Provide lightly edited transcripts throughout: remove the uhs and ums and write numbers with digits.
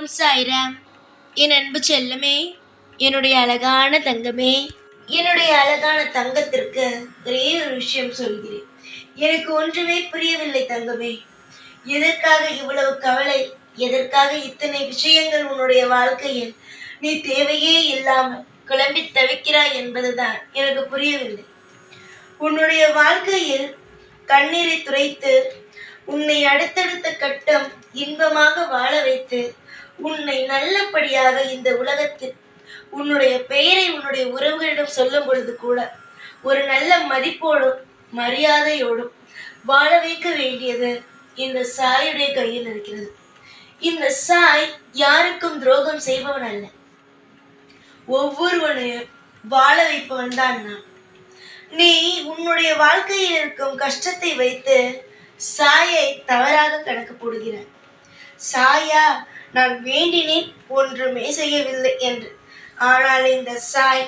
ஓம் சாய்ராம். என் அன்பு செல்லமே, என்னுடைய அழகான தங்கமே, என்னுடைய அழகான தங்கத்திற்கு ஒரே ஒரு விஷயம் சொல்கிறேன். எனக்கு ஒன்றுமே புரியவில்லை தங்கமே. எதற்காக இவ்வளவு கவலை? எதற்காக இத்தனை விஷயங்கள் உன்னுடைய வாழ்க்கையில் நீ தேவையே இல்லாமல் குழம்பி தவிக்கிறாய் என்பதுதான் எனக்கு புரியவில்லை. உன்னுடைய வாழ்க்கையில் கண்ணீரை துடைத்து உன்னை அடுத்தடுத்த கட்டம் இன்பமாக வாழ வைத்து உன்னை நல்லபடியாக இந்த உலகத்தில் உன்னுடைய பெயரை உன்னுடைய உறவுகளிடம் சொல்லும் பொழுது கூட ஒரு நல்ல மதிப்போடும் மரியாதையோடும் வாழ வைக்க வேண்டியது இந்த சாயுடைய கையில் இருக்கிறது. இந்த சாய் யாருக்கும் துரோகம் செய்பவன் அல்ல, ஒவ்வொருவனையும் வாழ வைப்பவன் தான் நான். நீ உன்னுடைய வாழ்க்கையில் இருக்கும் கஷ்டத்தை வைத்து சாயை தவறாக கணக்கு போடுகிறாய். சாயா, நான் வேண்டினேன், ஒன்றுமே செய்யவில்லை என்று. ஆனால் இந்த சாய்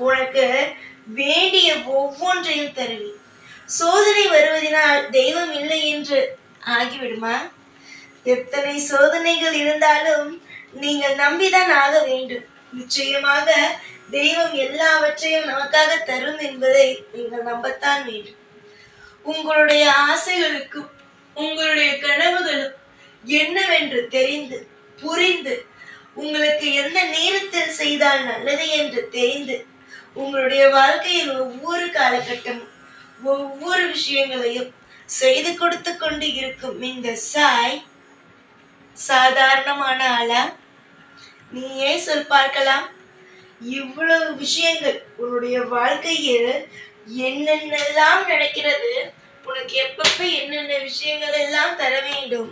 உனக்கு வேண்டிய ஒவ்வொன்றையும் தருவி. சோதனை வருவதனால் தெய்வம் இல்லை என்று ஆகிவிடுமா? எத்தனை சோதனைகள் இருந்தாலும் நீங்கள் நம்பிதான் ஆக வேண்டும். நிச்சயமாக தெய்வம் எல்லாவற்றையும் நமக்காக தரும் என்பதை நீங்கள் நம்பத்தான் வேண்டும். உங்களுடைய ஆசைகளுக்கும் உங்களுடைய கனவுகளும் என்னவென்று தெரிந்து புரிந்து உங்களுக்கு எந்த நேரத்தில் செய்தால் நல்லது என்று தெரிந்து உங்களுடைய வாழ்க்கையில் ஒவ்வொரு காலகட்டமும் ஒவ்வொரு விஷயங்களையும் செய்து கொடுத்து கொண்டு இருக்கும் இந்த சாய் சாதாரணமான ஆளா? நீயே சொல் பார்க்கலாம். இவ்வளவு விஷயங்கள் உன்னுடைய வாழ்க்கையில் என்னென்னலாம் நடக்கிறது, உனக்கு எப்பப்ப என்னென்ன விஷயங்கள் எல்லாம் தர வேண்டும்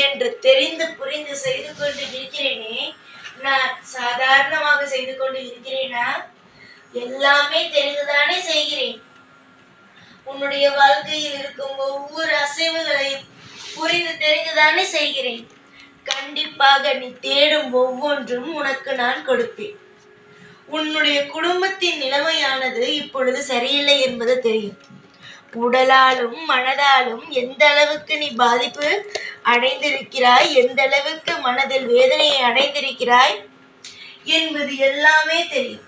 என்று தெரிந்து புரிந்து செய்து கொண்டு இருக்கிறேனே, நான் சாதாரணமாக செய்து கொண்டு இருக்கிறேனா? எல்லாமே தெரிந்துதானே செய்கிறேன். உன்னுடைய வாழ்க்கையில் இருக்கும் ஒவ்வொரு அசைவுகளையும் புரிந்து தெரிந்துதானே செய்கிறேன். கண்டிப்பாக நீ தேடும் ஒவ்வொன்றும் உனக்கு நான் கொடுப்பேன். உன்னுடைய குடும்பத்தின் நிலைமையானது இப்பொழுது சரியில்லை என்பது தெரியும். உடலாலும் மனதாலும் எந்த அளவுக்கு நீ பாதிப்பு அடைந்திருக்கிறாய், எந்த அளவுக்கு மனதில் வேதனையை அடைந்திருக்கிறாய் என்பது எல்லாமே தெரியும்.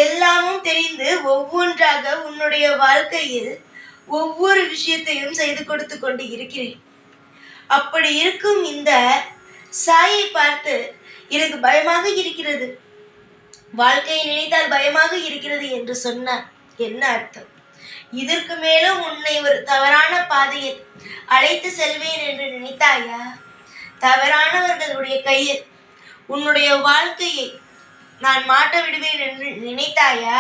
எல்லாமும் தெரிந்து ஒவ்வொன்றாக உன்னுடைய வாழ்க்கையில் ஒவ்வொரு விஷயத்தையும் செய்து கொடுத்து கொண்டு இருக்கிறேன். அப்படி இருக்கும் இந்த சாயை பார்த்து எனக்கு பயமாக இருக்கிறது, வாழ்க்கையை நினைத்தால் பயமாக இருக்கிறது என்று சொன்னார். என்ன அர்த்தம்? இதற்கு மேலும் உன்னை ஒரு தவறான பாதையில் அழைத்து செல்வேன் என்று நினைத்தாயா? தவறானவர்களுடைய கையில் உன்னுடைய வாழ்க்கையை நான் மாட்ட விடுவேன் என்று நினைத்தாயா?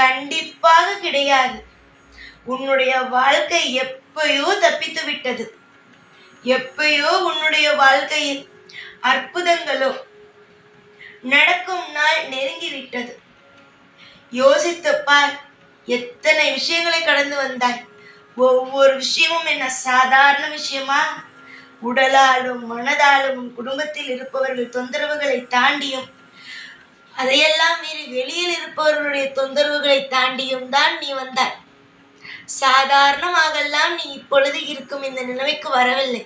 கண்டிப்பாக கிடையாது. உன்னுடைய வாழ்க்கை எப்பயோ தப்பித்து விட்டது. எப்பயோ உன்னுடைய வாழ்க்கையில் அற்புதங்களோ நடக்கும் நாள் நெருங்கிவிட்டது. யோசித்து பார், எத்தனை விஷயங்களை கடந்து வந்தாய். ஒவ்வொரு விஷயமும் என்ன சாதாரண விஷயமா? உடலாலும் மனதாலும் குடும்பத்தில் இருப்பவர்கள் தொந்தரவுகளை தாண்டியும் அதையெல்லாம் மீறி வெளியில் இருப்பவர்களுடைய தொந்தரவுகளை தாண்டியும் தான் நீ வந்தாய். சாதாரணமாகலாம் நீ இப்பொழுது இருக்கும் இந்த நிலைமைக்கு வரவில்லை.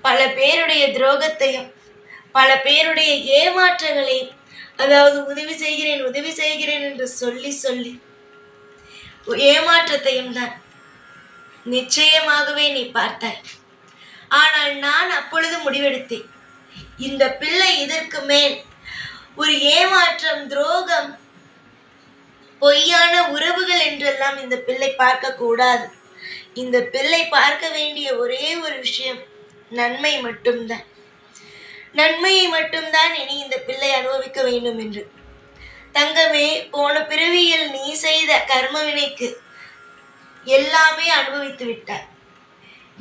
பல பேருடைய துரோகத்தையும் பல பேருடைய ஏமாற்றங்களையும், அதாவது உதவி செய்கிறேன் என்று சொல்லி சொல்லி ஏமாற்றத்தையும் தான் நிச்சயமாகவே நீ பார்த்தாய். ஆனால் நான் அப்பொழுது முடிவெடுத்தேன், இந்த பிள்ளை இதற்கு மேல் ஒரு ஏமாற்றம், துரோகம், பொய்யான உறவுகள் என்றெல்லாம் இந்த பிள்ளை பார்க்க கூடாது. இந்த பிள்ளை பார்க்க வேண்டிய ஒரே ஒரு விஷயம் நன்மை மட்டும்தான். நன்மையை மட்டும்தான் இனி இந்த பிள்ளை அனுபவிக்க வேண்டும் என்று. தங்கமே, போன பிறவியில் நீ செய்த கர்ம வினைக்கு எல்லாமே அனுபவித்து விட்டாய்.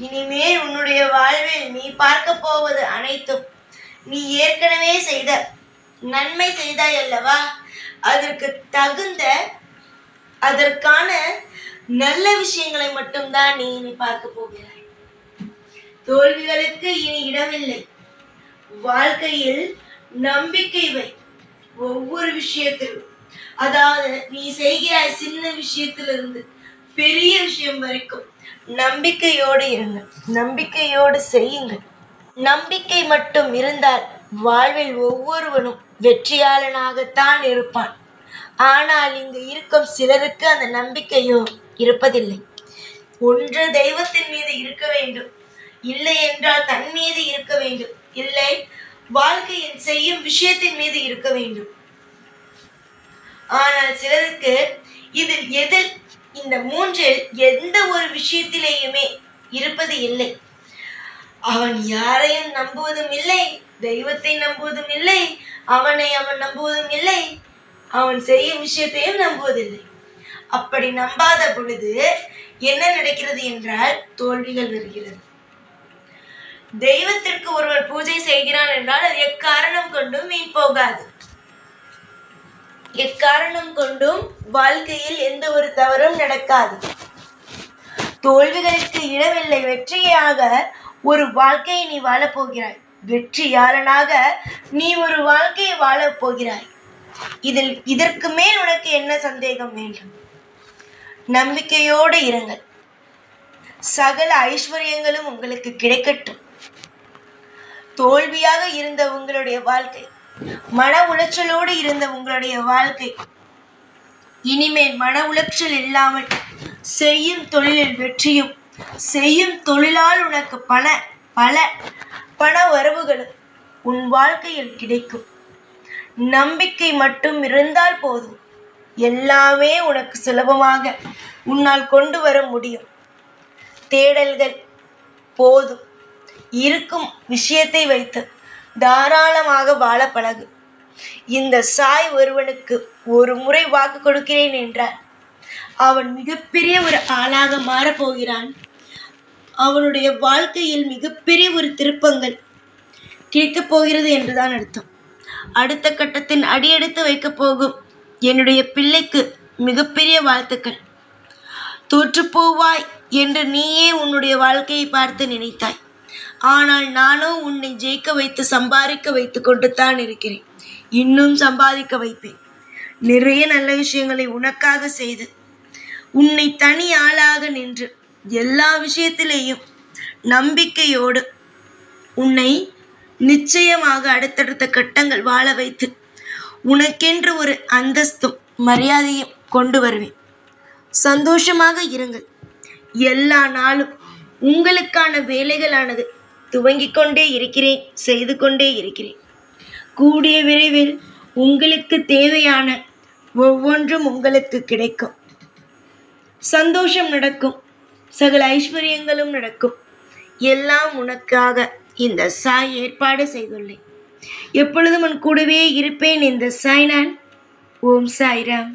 இனிமேல் உன்னுடைய வாழ்வில் நீ பார்க்க போவது அனைத்தும் நீ ஏற்கனவே செய்த நன்மை செய்தாய் அல்லவா, அதற்கு தகுந்த அதற்கான நல்ல விஷயங்களை மட்டும்தான் நீ இனி பார்க்க போகிறாய். தோல்விகளுக்கு இனி இடமில்லை. வாழ்க்கையில் நம்பிக்கை வை. ஒவ்வொரு விஷயத்திலும், அதாவது நீ செய்கிறாய் சின்ன விஷயத்திலிருந்து பெரிய விஷயம் வரைக்கும் நம்பிக்கையோடு இருங்கள், நம்பிக்கையோடு செய்யுங்கள். நம்பிக்கை மட்டும் இருந்தால் வாழ்வில் ஒவ்வொருவனும் வெற்றியாளனாகத்தான் இருப்பான். ஆனால் இங்கு இருக்கும் சிலருக்கு அந்த நம்பிக்கையோ இருப்பதில்லை. ஒன்று தெய்வத்தின் மீது இருக்க வேண்டும், இல்லை என்றால் தன் மீது இருக்க வேண்டும், இல்லை வாழ்க்கையில் செய்யும் விஷயத்தின் மீது இருக்க வேண்டும். ஆனால் சிலருக்கு எதில் இந்த மூன்றில் எந்த ஒரு விஷயத்திலேயுமே இருப்பது இல்லை. அவன் யாரையும் நம்புவதும் இல்லை, தெய்வத்தை நம்புவதும் இல்லை, அவனை அவன் நம்புவதும் இல்லை, அவன் செய்யும் விஷயத்தையும் நம்புவதில்லை. அப்படி நம்பாத பொழுது என்ன நடக்கிறது என்றால் தோல்விகள் வருகிறது. தெய்வத்திற்கு ஒருவர் பூஜை செய்கிறான் என்றால் அது எக்காரணம் கொண்டும் வீண் போகாது. எக்காரணம் கொண்டும் வாழ்க்கையில் எந்த ஒரு தவறும் நடக்காது. தோல்விகளுக்கு இடமில்லை. வெற்றியாக ஒரு வாழ்க்கையை நீ வாழப்போகிறாய். வெற்றியாளனாக நீ ஒரு வாழ்க்கையை வாழப் போகிறாய். இதற்கு மேல் உனக்கு என்ன சந்தேகம் வேண்டும்? நம்பிக்கையோடு இருங்கள். சகல ஐஸ்வர்யங்களும் உங்களுக்கு கிடைக்கட்டும். தோல்வியாக இருந்த உங்களுடைய வாழ்க்கை, மன உளைச்சலோடு இருந்த உங்களுடைய வாழ்க்கை இனிமேல் மன உளைச்சல் இல்லாமல் செய்யும் தொழிலில் வெற்றியும், செய்யும் தொழிலால் உனக்கு பல வரவுகளும் உன் வாழ்க்கையில் கிடைக்கும். நம்பிக்கை மட்டும் இருந்தால் போதும், எல்லாமே உனக்கு சுலபமாக உன்னால் கொண்டு வர முடியும். தேடல்கள் போதும். இருக்கும் விஷயத்தை வைத்து தாராளமாக வாழ பழகு. இந்த சாய் ஒருவனுக்கு ஒரு முறை வாக்கு கொடுக்கிறேன் என்றார் அவன் மிகப்பெரிய ஒரு ஆளாக மாறப்போகிறான். அவனுடைய வாழ்க்கையில் மிகப்பெரிய ஒரு திருப்பங்கள் கிடைக்கப் போகிறது என்றுதான் அர்த்தம். அடுத்த கட்டத்தின் அடியெடுத்து வைக்கப் போகும் என்னுடைய பிள்ளைக்கு மிகப்பெரிய வாழ்த்துக்கள். தோற்றுப்போவாய் என்று நீயே உன்னுடைய வாழ்க்கையை பார்த்து நினைத்தாய். ஆனால் நானோ உன்னை ஜெயிக்க வைத்து சம்பாதிக்க வைத்து கொண்டு தான் இருக்கிறேன். இன்னும் சம்பாதிக்க வைப்பேன். நிறைய நல்ல விஷயங்களை உனக்காக செய்து உன்னை தனி ஆளாக நின்று எல்லா விஷயத்திலேயும் நம்பிக்கையோடு உன்னை நிச்சயமாக அடுத்தடுத்த கட்டங்கள் வாழ வைத்து உனக்கென்று ஒரு அந்தஸ்தும் மரியாதையும் கொண்டு வருவேன். சந்தோஷமாக இருங்கள். எல்லா நாளும் உங்களுக்கான வேலைகளானது துவங்கிக் கொண்டே இருக்கிறேன், செய்து கொண்டே இருக்கிறேன். கூடிய விரைவில் உங்களுக்கு தேவையான ஒவ்வொன்றும் உங்களுக்கு கிடைக்கும். சந்தோஷம் நடக்கும், சகல ஐஸ்வர்யங்களும் நடக்கும். எல்லாம் உனக்காக இந்த சாய் ஏற்பாடு செய்துள்ளேன். எப்பொழுதும் உன் கூடவே இருப்பேன். இந்த சாய் நான். ஓம் சாய்ராம்.